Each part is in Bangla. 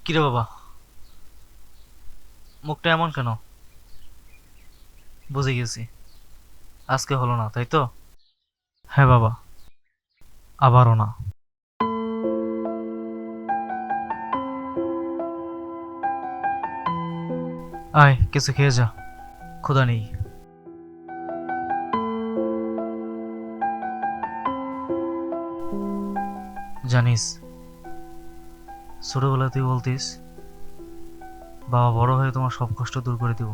কিরে বাবা, মুখটা এমন কেন? বুঝে গেছি, আজকে হলো না, তাই তো? হ্যাঁ বাবা, আবারও না। আয় কিছু খেয়ে যা, ক্ষুধা নেই। জানিস, ছোটবেলায় তুই বলতিস বাবা বড় হয়ে তোমার সব কষ্ট দূর করে দিব।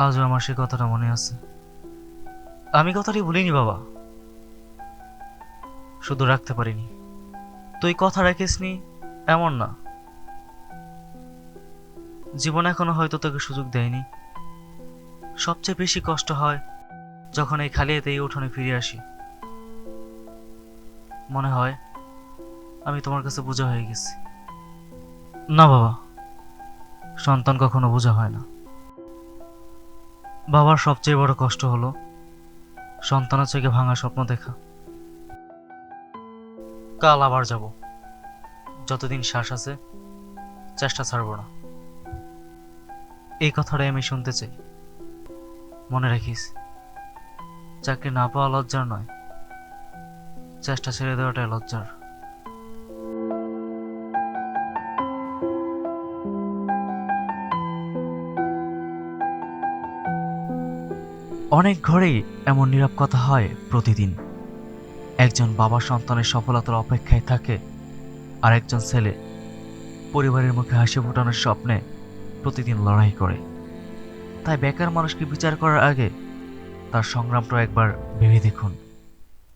আজও আমার সে কথাটা মনে আছে। আমি কথাটি ভুলিনি বাবা, শুধু রাখতে পারিনি। তুই কথা রাখিসনি এমন না, জীবন এখনো হয়তো তোকে সুযোগ দেয়নি। সবচেয়ে বেশি কষ্ট হয় যখন এই খালি হাতে এই উঠোনে ফিরে আসি। মনে হয় আমি তোমার কাছে বোঝা হয়ে গেছি। না বাবা, সন্তান কখনো বোঝা হয় না। বাবার সবচেয়ে বড় কষ্ট হলো সন্তানের চোখে ভাঙা স্বপ্ন দেখা। কাল আবার যাব, যতদিন শ্বাস আছে চেষ্টা ছাড়বো না। এই কথাটাই আমি শুনতে চাই। মনে রাখিস, চাকরি না পাওয়া লজ্জার নয়, চেষ্টা ছেড়ে দেওয়াটাই লজ্জার। অনেক ঘরেই এমন নীরব কথা হয় প্রতিদিন। একজন বাবা সন্তানের সফলতার অপেক্ষায় থাকে, আর একজন ছেলে পরিবারের মুখে হাসি ফোটানোর স্বপ্নে প্রতিদিন লড়াই করে। তাই বেকার মানুষকে বিচার করার আগে তার সংগ্রামটা একবার ভেবে দেখুন।